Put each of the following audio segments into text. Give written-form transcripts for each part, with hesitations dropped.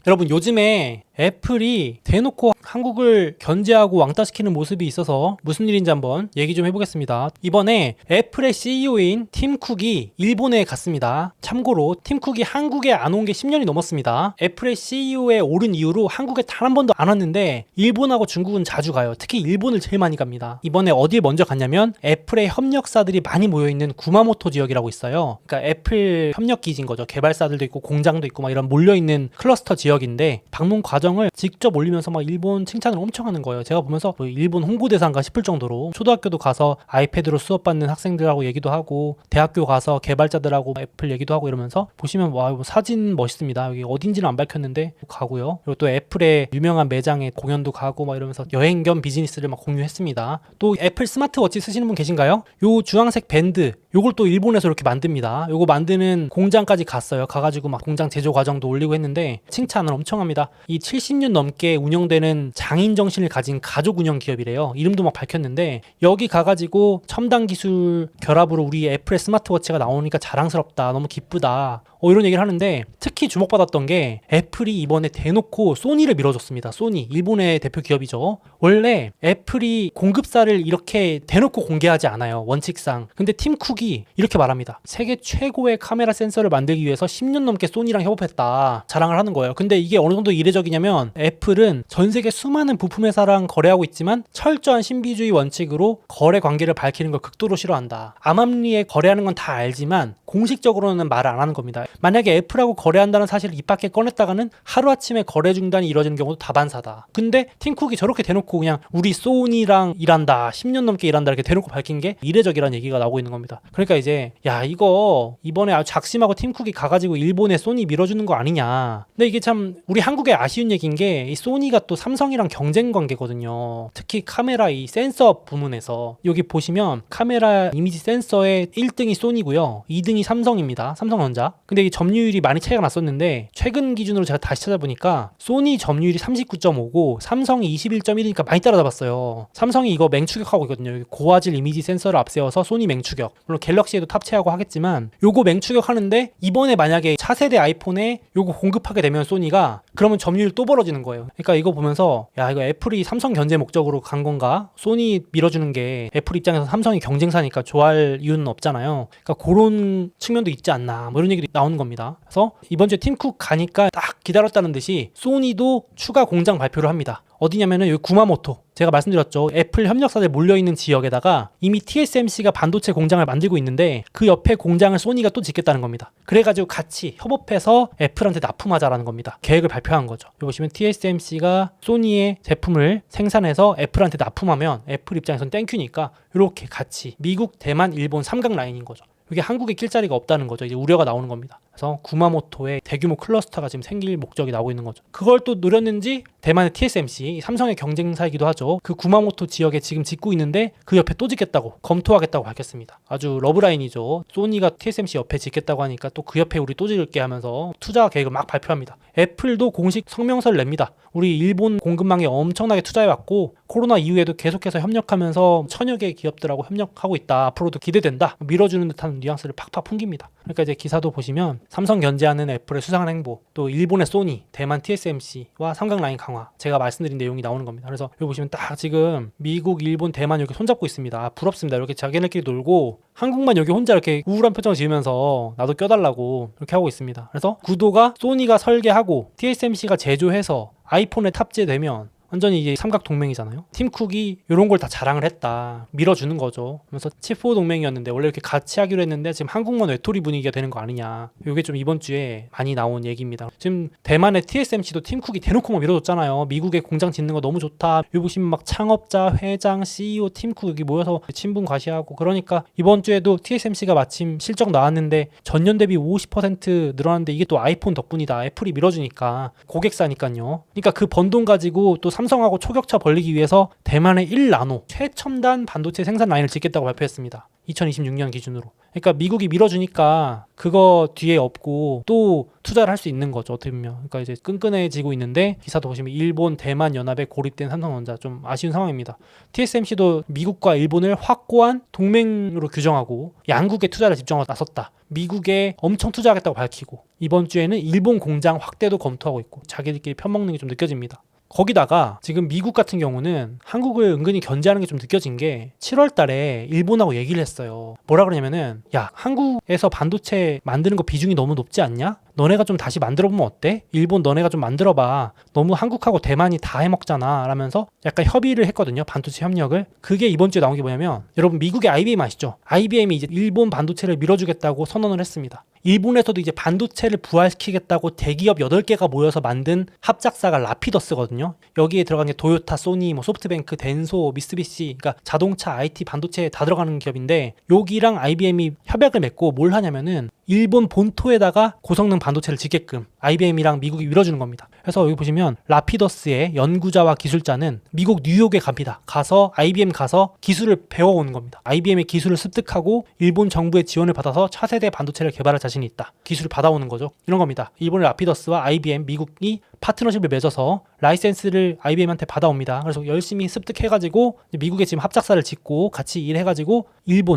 여러분, 요즘에 애플이 대놓고 한국을 견제하고 왕따시키는 모습이 있어서 무슨 일인지 한번 얘기 좀 해보겠습니다. 이번에 애플의 CEO인 팀 쿡이 일본에 갔습니다. 참고로 팀 쿡이 한국에 안 온 게 10년이 넘었습니다. 애플의 CEO에 오른 이후로 한국에 단 한 번도 안 왔는데 일본하고 중국은 자주 가요. 특히 일본을 제일 많이 갑니다. 이번에 어디에 먼저 갔냐면 애플의 협력사들이 많이 모여있는 구마모토 지역이라고 있어요. 그러니까 애플 협력 기지인 거죠. 개발사들도 있고 공장도 있고 막 이런 몰려있는 클러스터 지역인데 방문 과정을 직접 올리면서 막 일본 칭찬을 엄청 하는 거예요. 제가 보면서 뭐 일본 홍보대사인가 싶을 정도로 초등학교도 가서 아이패드로 수업받는 학생들하고 얘기도 하고 대학교 가서 개발자들하고 애플 얘기도 하고 이러면서 보시면 와 사진 멋있습니다. 여기 어딘지는 안 밝혔는데 가고요. 그리고 또 애플의 유명한 매장에 공연도 가고 막 이러면서 여행 겸 비즈니스를 막 공유했습니다. 또 애플 스마트워치 쓰시는 분 계신가요? 요 주황색 밴드 요걸 또 일본에서 이렇게 만듭니다. 요거 만드는 공장까지 갔어요. 가가지고 막 공장 제조 과정도 올리고 했는데 칭찬을 엄청 합니다. 이 70년 넘게 운영되는 장인 정신을 가진 가족 운영 기업이래요. 이름도 막 밝혔는데 여기 가가지고 첨단 기술 결합으로 우리 애플의 스마트워치가 나오니까 자랑스럽다. 너무 기쁘다. 이런 얘기를 하는데 특히 주목받았던 게 애플이 이번에 대놓고 소니를 밀어줬습니다. 소니, 일본의 대표 기업이죠. 원래 애플이 공급사를 이렇게 대놓고 공개하지 않아요. 원칙상. 근데 팀 쿡이 이렇게 말합니다. 세계 최고의 카메라 센서를 만들기 위해서 10년 넘게 소니랑 협업했다. 자랑을 하는 거예요. 근데 이게 어느 정도 이례적이냐면 애플은 전 세계 수많은 부품 회사랑 거래하고 있지만 철저한 신비주의 원칙으로 거래 관계를 밝히는 걸 극도로 싫어한다. 암암리에 거래하는 건 다 알지만 공식적으로는 말을 안 하는 겁니다. 만약에 애플하고 거래한다는 사실을 입 밖에 꺼냈다가는 하루아침에 거래 중단이 이뤄지는 경우도 다반사다. 근데 팀쿡이 저렇게 대놓고 그냥 우리 소니랑 일한다. 10년 넘게 일한다. 이렇게 대놓고 밝힌 게 이례적이라는 얘기가 나오고 있는 겁니다. 그러니까 이제 야 이거 이번에 아주 작심하고 팀쿡이 가가지고 일본에 소니 밀어주는 거 아니냐. 근데 이게 참 우리 한국의 아쉬운 얘기인 게 이 소니가 또 삼성이랑 경쟁 관계거든요. 특히 카메라 이 센서 부문에서 여기 보시면 카메라 이미지 센서의 1등이 소니고요. 2등이 삼성입니다. 삼성전자. 근데 이 점유율이 많이 차이가 났었는데 최근 기준으로 제가 다시 찾아보니까 소니 점유율이 39.5고 삼성이 21.1이니까 많이 따라잡았어요. 삼성이 이거 맹추격하고 있거든요. 고화질 이미지 센서를 앞세워서 소니 맹추격. 물론 갤럭시에도 탑재하고 하겠지만 요거 맹추격하는데 이번에 만약에 차세대 아이폰에 요거 공급하게 되면 소니가 그러면 점유율 또 벌어지는 거예요. 그러니까 이거 보면서 야 이거 애플이 삼성 견제 목적으로 간 건가? 소니 밀어주는 게 애플 입장에서 삼성이 경쟁사니까 좋아할 이유는 없잖아요. 그러니까 그런 측면도 있지 않나 뭐 이런 얘기도 나오는 겁니다. 그래서 이번 주에 팀쿡 가니까 딱 기다렸다는 듯이 소니도 추가 공장 발표를 합니다. 어디냐면은 여기 구마모토. 제가 말씀드렸죠. 애플 협력사들 몰려있는 지역에다가 이미 TSMC가 반도체 공장을 만들고 있는데 그 옆에 공장을 소니가 또 짓겠다는 겁니다. 그래가지고 같이 협업해서 애플한테 납품하자라는 겁니다. 계획을 발표한 거죠. 여기 보시면 TSMC가 소니의 제품을 생산해서 애플한테 납품하면 애플 입장에선 땡큐니까 이렇게 같이 미국, 대만, 일본 삼각 라인인 거죠. 이게 한국에 낄 자리가 없다는 거죠. 이제 우려가 나오는 겁니다. 그래서 구마모토에 대규모 클러스터가 지금 생길 목적이 나오고 있는 거죠. 그걸 또 노렸는지 대만의 TSMC, 삼성의 경쟁사이기도 하죠. 그 구마모토 지역에 지금 짓고 있는데 그 옆에 또 짓겠다고 검토하겠다고 밝혔습니다. 아주 러브라인이죠. 소니가 TSMC 옆에 짓겠다고 하니까 또 그 옆에 우리 또 짓을게 하면서 투자 계획을 막 발표합니다. 애플도 공식 성명서를 냅니다. 우리 일본 공급망에 엄청나게 투자해왔고 코로나 이후에도 계속해서 협력하면서 천여 개 기업들하고 협력하고 있다. 앞으로도 기대된다. 밀어주는 듯한 뉘앙스를 팍팍 풍깁니다. 그러니까 이제 기사도 보시면 삼성 견제하는 애플의 수상한 행보, 또 일본의 소니, 대만 TSMC와 삼각 라인 강화, 제가 말씀드린 내용이 나오는 겁니다. 그래서 여기 보시면 딱 지금 미국, 일본, 대만 이렇게 손잡고 있습니다. 아, 부럽습니다. 이렇게 자기네끼리 놀고 한국만 여기 혼자 이렇게 우울한 표정을 지으면서 나도 껴달라고 이렇게 하고 있습니다. 그래서 구도가 소니가 설계하고 TSMC가 제조해서 아이폰에 탑재되면 완전히 이제 삼각 동맹이잖아요. 팀쿡이 이런 걸 다 자랑을 했다. 밀어주는 거죠. 그래서 칩4 동맹이었는데 원래 이렇게 같이 하기로 했는데 지금 한국만 외톨이 분위기가 되는 거 아니냐. 이게 좀 이번 주에 많이 나온 얘기입니다. 지금 대만의 TSMC도 팀쿡이 대놓고 막 밀어줬잖아요. 미국에 공장 짓는 거 너무 좋다. 여기 보시면 막 창업자, 회장, CEO, 팀쿡 여기 모여서 친분 과시하고 그러니까 이번 주에도 TSMC가 마침 실적 나왔는데 전년 대비 50% 늘어났는데 이게 또 아이폰 덕분이다. 애플이 밀어주니까 고객사니까요. 그러니까 그 번 돈 가지고 또 삼성하고 초격차 벌리기 위해서 대만의 1나노 최첨단 반도체 생산 라인을 짓겠다고 발표했습니다. 2026년 기준으로. 그러니까 미국이 밀어주니까 그거 뒤에 없고 또 투자를 할 수 있는 거죠. 어떻게 보면. 그러니까 이제 끈끈해지고 있는데 기사도 보시면 일본, 대만 연합에 고립된 삼성전자 좀 아쉬운 상황입니다. TSMC도 미국과 일본을 확고한 동맹으로 규정하고 양국에 투자를 집중하고 나섰다. 미국에 엄청 투자하겠다고 밝히고 이번 주에는 일본 공장 확대도 검토하고 있고 자기들끼리 편먹는 게 좀 느껴집니다. 거기다가 지금 미국 같은 경우는 한국을 은근히 견제하는 게 좀 느껴진 게 7월 달에 일본하고 얘기를 했어요. 뭐라 그러냐면은 야, 한국에서 반도체 만드는 거 비중이 너무 높지 않냐? 너네가 좀 다시 만들어보면 어때? 일본 너네가 좀 만들어봐. 너무 한국하고 대만이 다 해먹잖아 라면서 약간 협의를 했거든요. 반도체 협력을. 그게 이번 주에 나온 게 뭐냐면 여러분 미국의 IBM 아시죠? IBM이 이제 일본 반도체를 밀어주겠다고 선언을 했습니다. 일본에서도 이제 반도체를 부활시키겠다고 대기업 8개가 모여서 만든 합작사가 라피더스거든요. 여기에 들어간 게 도요타, 소니, 뭐 소프트뱅크, 덴소, 미쓰비시, 그러니까 자동차, IT, 반도체에 다 들어가는 기업인데 여기랑 IBM이 협약을 맺고 뭘 하냐면은 일본 본토에다가 고성능 반도체를 짓게끔 IBM이랑 미국이 밀어주는 겁니다. 그래서 여기 보시면 라피더스의 연구자와 기술자는 미국 뉴욕에 갑니다. 가서 IBM 가서 기술을 배워오는 겁니다. IBM의 기술을 습득하고 일본 정부의 지원을 받아서 차세대 반도체를 개발할 자신이 있다. 기술을 받아오는 거죠. 이런 겁니다. 일본의 라피더스와 IBM, 미국이 파트너십을 맺어서 라이센스를 IBM한테 받아옵니다. 그래서 열심히 습득해가지고 미국에 지금 합작사를 짓고 같이 일해가지고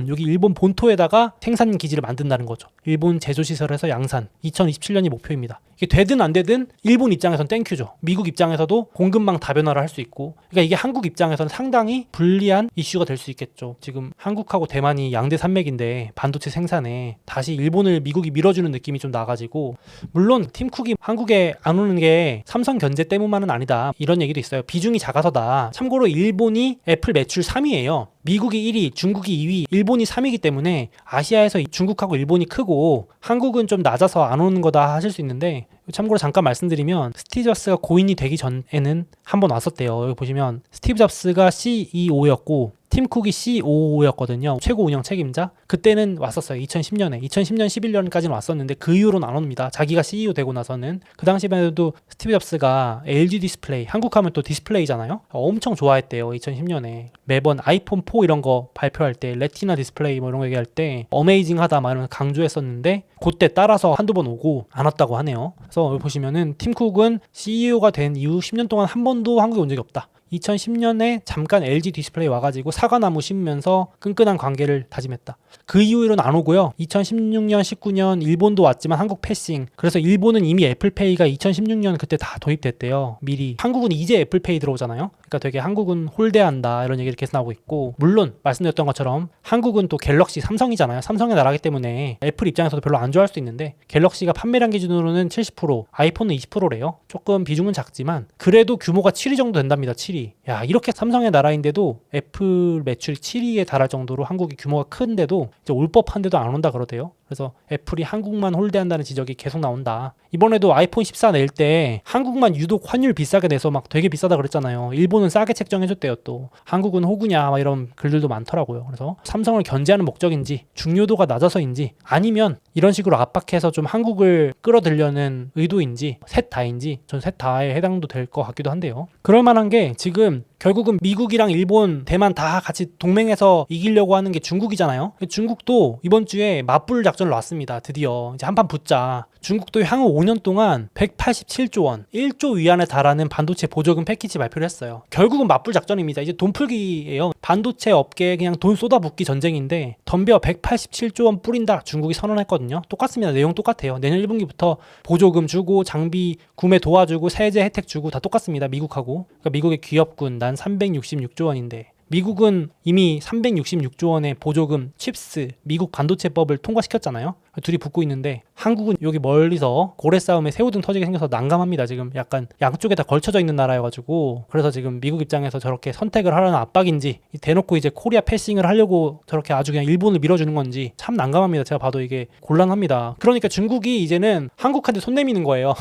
여기 일본 본토에다가 생산 기지를 만든다는 거죠. 일본 제조시설에서 양산 2027년이 목표입니다. 이게 되든 안 되든 일본 입장에선 땡큐죠. 미국 입장에서도 공급망 다변화를 할 수 있고 그러니까 이게 한국 입장에서는 상당히 불리한 이슈가 될 수 있겠죠. 지금 한국하고 대만이 양대 산맥인데 반도체 생산에 다시 일본을 미국이 밀어주는 느낌이 좀 나가지고 물론 팀쿡이 한국에 안 오는 게 삼성 견제 때문만은 아니다. 이런 얘기도 있어요. 비중이 작아서다. 참고로 일본이 애플 매출 3위예요. 미국이 1위, 중국이 2위, 일본이 3위이기 때문에 아시아에서 중국하고 일본이 크고 한국은 좀 낮아서 안 오는 거다 하실 수 있는데 참고로 잠깐 말씀드리면 스티브 잡스가 고인이 되기 전에는 한 번 왔었대요. 여기 보시면 스티브 잡스가 CEO였고 팀 쿡이 COO였거든요. 최고 운영 책임자. 그때는 왔었어요. 2010년, 11년까지는 왔었는데 그 이후로는 안 옵니다. 자기가 CEO 되고 나서는. 그 당시에도 스티브 잡스가 LG 디스플레이, 한국 하면 또 디스플레이잖아요. 엄청 좋아했대요. 2010년에. 매번 아이폰 4 이런 거 발표할 때 레티나 디스플레이 뭐 이런 거 얘기할 때 어메이징하다 막 이런 거 강조했었는데 그때 따라서 한두 번 오고 안 왔다고 하네요. 그래서 여기 보시면은 팀 쿡은 CEO가 된 이후 10년 동안 한 번도 한국에 온 적이 없다. 2010년에 잠깐 LG 디스플레이 와가지고 사과나무 심으면서 끈끈한 관계를 다짐했다. 그 이후로는 안 오고요. 2016년, 19년 일본도 왔지만 한국 패싱. 그래서 일본은 이미 애플페이가 2016년 그때 다 도입됐대요. 미리. 한국은 이제 애플페이 들어오잖아요. 그러니까 되게 한국은 홀대한다 이런 얘기를 계속 나오고 있고 물론 말씀드렸던 것처럼 한국은 또 갤럭시 삼성이잖아요. 삼성의 나라기 때문에 애플 입장에서도 별로 안 좋아할 수도 있는데 갤럭시가 판매량 기준으로는 70%, 아이폰은 20%래요. 조금 비중은 작지만 그래도 규모가 7위 정도 된답니다. 7위. 야, 이렇게 삼성의 나라인데도 애플 매출 7위에 달할 정도로 한국이 규모가 큰데도 이제 올 법한데도 안 온다 그러대요. 그래서 애플이 한국만 홀대한다는 지적이 계속 나온다. 이번에도 아이폰 14 낼 때 한국만 유독 환율 비싸게 내서 막 되게 비싸다 그랬잖아요. 일본은 싸게 책정해줬대요 또. 한국은 호구냐 막 이런 글들도 많더라고요. 그래서 삼성을 견제하는 목적인지 중요도가 낮아서인지 아니면 이런 식으로 압박해서 좀 한국을 끌어들려는 의도인지 셋 다인지 전 셋 다에 해당도 될 것 같기도 한데요. 그럴 만한 게 지금 결국은 미국이랑 일본, 대만 다 같이 동맹해서 이기려고 하는 게 중국이잖아요. 중국도 이번 주에 맞불 작전을 놨습니다. 드디어 이제 한판 붙자. 중국도 향후 5년 동안 187조 원, 1조 위안에 달하는 반도체 보조금 패키지 발표를 했어요. 결국은 맞불 작전입니다. 이제 돈 풀기예요. 반도체 업계에 그냥 돈 쏟아붓기 전쟁인데 덤벼 187조 원 뿌린다. 중국이 선언했거든요. 똑같습니다. 내용 똑같아요. 내년 1분기부터 보조금 주고 장비 구매 도와주고 세제 혜택 주고 다 똑같습니다. 미국하고. 그러니까 미국의 기업군 난 366조 원인데 미국은 이미 366조 원의 보조금, 칩스, 미국 반도체법을 통과시켰잖아요. 둘이 붙고 있는데 한국은 여기 멀리서 고래 싸움에 새우등 터지게 생겨서 난감합니다. 지금 약간 양쪽에 다 걸쳐져 있는 나라여가지고 그래서 지금 미국 입장에서 저렇게 선택을 하라는 압박인지 대놓고 이제 코리아 패싱을 하려고 저렇게 아주 그냥 일본을 밀어주는 건지 참 난감합니다. 제가 봐도 이게 곤란합니다. 그러니까 중국이 이제는 한국한테 손 내미는 거예요.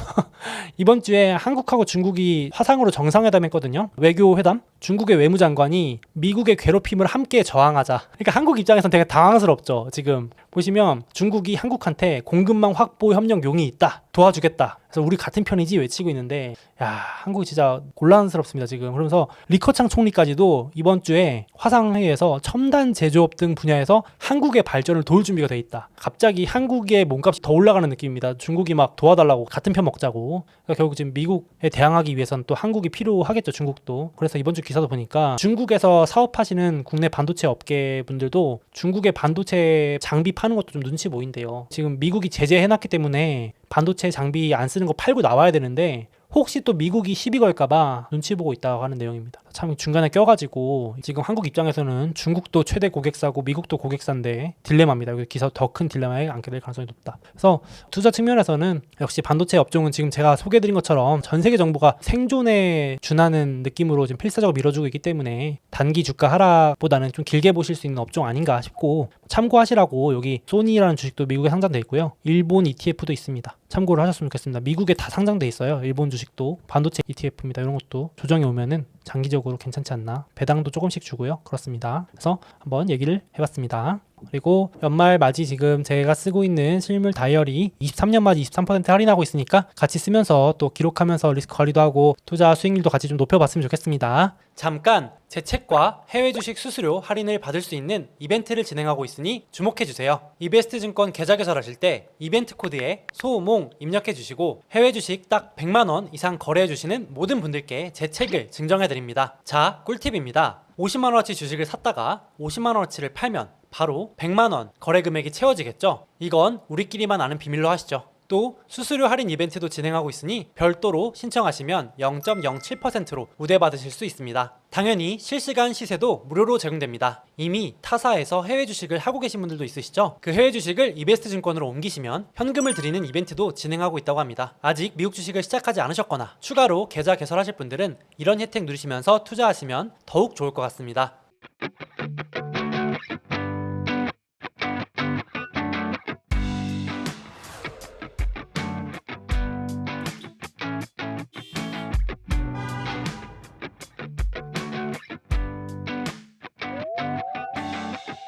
이번 주에 한국하고 중국이 화상으로 정상회담 했거든요. 외교회담. 중국의 외무장관이 미국의 괴롭힘을 함께 저항하자. 그러니까 한국 입장에서는 되게 당황스럽죠. 지금 보시면 중국이 한국한테 공급망 확보 협력 용이 있다. 도와주겠다. 그래서 우리 같은 편이지 외치고 있는데 야, 한국이 진짜 곤란스럽습니다 지금. 그러면서 리커창 총리까지도 이번 주에 화상회의에서 첨단 제조업 등 분야에서 한국의 발전을 도울 준비가 돼 있다. 갑자기 한국의 몸값이 더 올라가는 느낌입니다. 중국이 막 도와달라고 같은 편 먹자고. 그러니까 결국 지금 미국에 대항하기 위해서는 또 한국이 필요하겠죠, 중국도. 그래서 이번 주 기사도 보니까 중국에서 사업하시는 국내 반도체 업계 분들도 중국의 반도체 장비 파는 것도 좀 눈치 보인대요. 지금 미국이 제재해놨기 때문에 반도체 장비 안 쓰는 거 팔고 나와야 되는데 혹시 또 미국이 시비 걸까봐 눈치 보고 있다고 하는 내용입니다. 참 중간에 껴가지고 지금 한국 입장에서는 중국도 최대 고객사고 미국도 고객사인데 딜레마입니다. 기사 더 큰 딜레마에 앉게 될 가능성이 높다. 그래서 투자 측면에서는 역시 반도체 업종은 지금 제가 소개해드린 것처럼 전 세계 정부가 생존에 준하는 느낌으로 지금 필사적으로 밀어주고 있기 때문에 단기 주가 하락보다는 좀 길게 보실 수 있는 업종 아닌가 싶고 참고하시라고 여기 소니라는 주식도 미국에 상장돼 있고요. 일본 ETF도 있습니다. 참고를 하셨으면 좋겠습니다. 미국에 다 상장돼 있어요. 일본 주식도 반도체 ETF입니다. 이런 것도 조정이 오면은 장기적으로 괜찮지 않나. 배당도 조금씩 주고요. 그렇습니다. 그래서 한번 얘기를 해봤습니다. 그리고 연말 맞이 지금 제가 쓰고 있는 실물 다이어리 23년 맞이 23% 할인하고 있으니까 같이 쓰면서 또 기록하면서 리스크 관리도 하고 투자 수익률도 같이 좀 높여봤으면 좋겠습니다. 잠깐 제 책과 해외 주식 수수료 할인을 받을 수 있는 이벤트를 진행하고 있으니 주목해주세요. 이베스트증권 계좌 개설하실 때 이벤트 코드에 소우몽 입력해주시고 해외 주식 딱 100만원 이상 거래해주시는 모든 분들께 제 책을 증정해드립니다. 자, 꿀팁입니다. 50만원어치 주식을 샀다가 50만원어치를 팔면 바로 100만원 거래 금액이 채워지겠죠? 이건 우리끼리만 아는 비밀로 하시죠. 또 수수료 할인 이벤트도 진행하고 있으니 별도로 신청하시면 0.07%로 우대받으실 수 있습니다. 당연히 실시간 시세도 무료로 제공됩니다. 이미 타사에서 해외 주식을 하고 계신 분들도 있으시죠? 그 해외 주식을 이베스트 증권으로 옮기시면 현금을 드리는 이벤트도 진행하고 있다고 합니다. 아직 미국 주식을 시작하지 않으셨거나 추가로 계좌 개설하실 분들은 이런 혜택 누리시면서 투자하시면 더욱 좋을 것 같습니다.